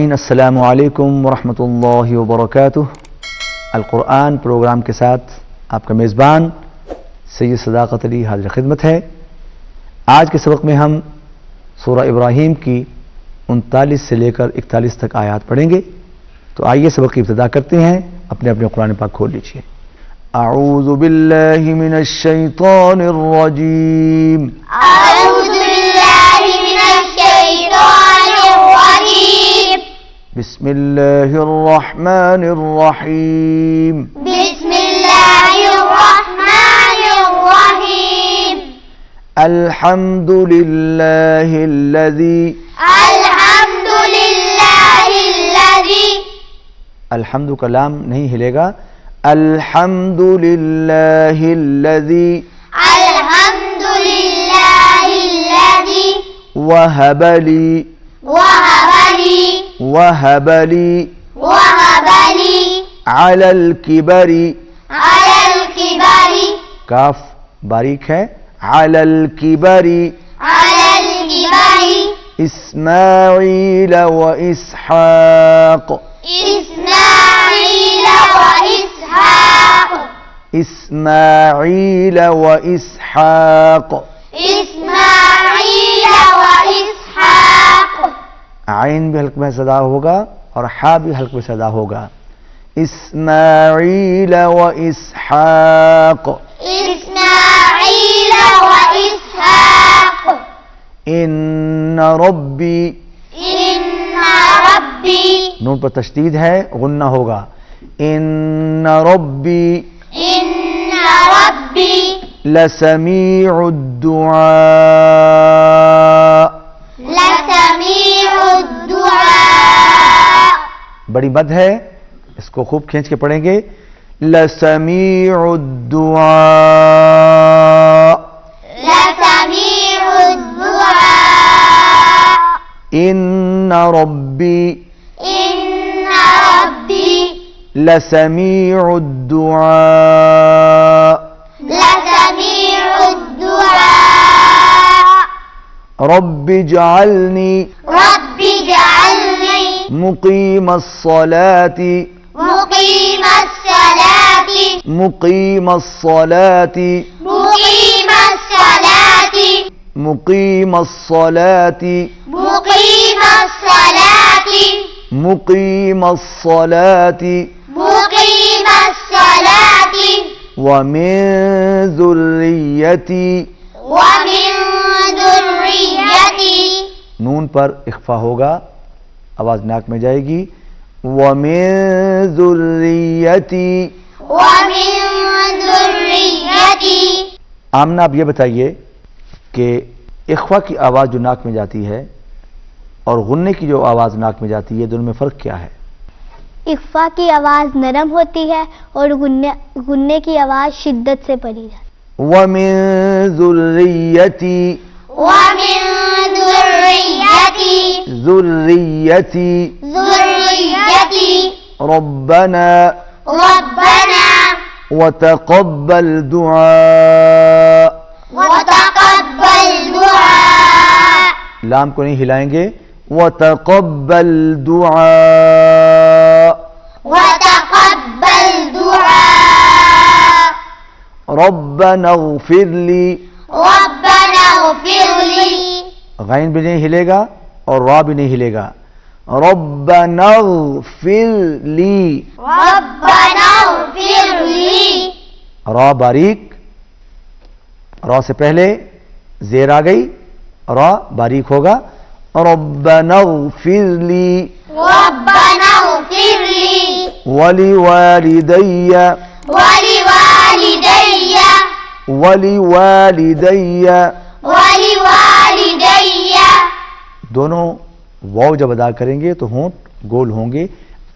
السلام علیکم ورحمۃ اللہ وبرکاتہ۔ القرآن پروگرام کے ساتھ آپ کا میزبان سید صداقت علی حاضر خدمت ہے۔ آج کے سبق میں ہم سورہ ابراہیم کی 39 سے لے کر 41 تک آیات پڑھیں گے۔ تو آئیے سبق کی ابتدا کرتے ہیں۔ اپنے اپنے قرآن پاک کھول لیجیے۔ اعوذ باللہ من الشیطان الرجیم۔ أعوذ بالله من الشيطان الرجيم. بسم اللہ الرحمن الرحیم۔ بسم الله الرحمن الرحيم. الحمد للہ الذی، الحمد لله الذي، الحمد کا لام نہیں ہلے گا، الحمد للہ الذی الحمد لله الذي وہب لی وهب لي علی الکبر، على الكبر، کاف باریک ہے، علی الکبر على الكبر اسماعیل و اسحاق، إسماعيل وإسحاق، اسماعیل و اسحاق، إسماعيل وإسحاق. عین بھی حلق میں صدا ہوگا اور حا بھی حلق میں صدا ہوگا، اسماعیل و اسحاق، إسماعيل وإسحاق. ان ربی، إن ربي، نون پر تشدید ہے، غنہ ہوگا، ان ربی إن ربي لسمیع الدعاء، لسميع الدعاء. بڑی مد ہے، اس کو خوب کھینچ کے پڑھیں گے، لسمیع الدعاء، لسميع الدعاء. ان ربی إن ربي لسمیع الدعاء، لسميع الدعاء. رب اجعلنی رب اجعلني مقیم الصلاة، مقيم الصلاة، مقیم الصلاة، مقيم الصلاة، مقیم الصلاة، مقيم الصلاة، مقیم الصلاة مقيم الصلاة. ومن ذریتی، ومن ذريتي، نون پر اخفا ہوگا، آواز ناک میں جائے گی، ومن ذریتی۔ ومن ذريتي. آمنہ اب یہ بتائیے کہ اخفا کی آواز جو ناک میں جاتی ہے اور غننے کی جو آواز ناک میں جاتی ہے، دونوں میں فرق کیا ہے؟ اخفا کی آواز نرم ہوتی ہے اور غننے کی آواز شدت سے پڑی جاتی ہے۔ ومن ذریتی، ومن ذريتي، ذریتی، ذريتي. ربنا ربنا وتقبل دعاء، وتقبل دعاء. لام کو نہیں ہلائیں گے، وتقبل دعاء، وتقبل دعاء. ربنا اغفر لی، ربنا اغفر لي، غین بھی نہیں ہلے گا اور را بھی نہیں ہلے گا، ربنا اغفر لی، ربنا اغفر لي. را باریک، را سے پہلے زیر آ گئی، را باریک ہوگا، ربنا اغفر لی ربنا اغفر لي ولوالدی ولوالدي ولوالدی، ولوالدي. دونوں واو جب ادا کریں گے تو ہونٹ گول ہوں گے،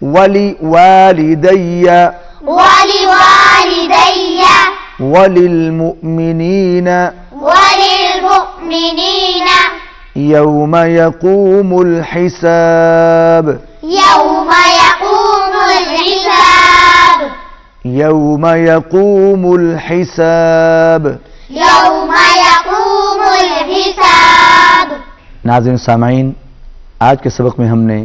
ولوالدی ولوالدي وللمؤمنین وللمؤمنين یوم یقوم الحساب، يوم يقوم الحساب، یوم یقوم الحساب۔ يوم يقوم الحساب. ناظرین سامعین، آج کے سبق میں ہم نے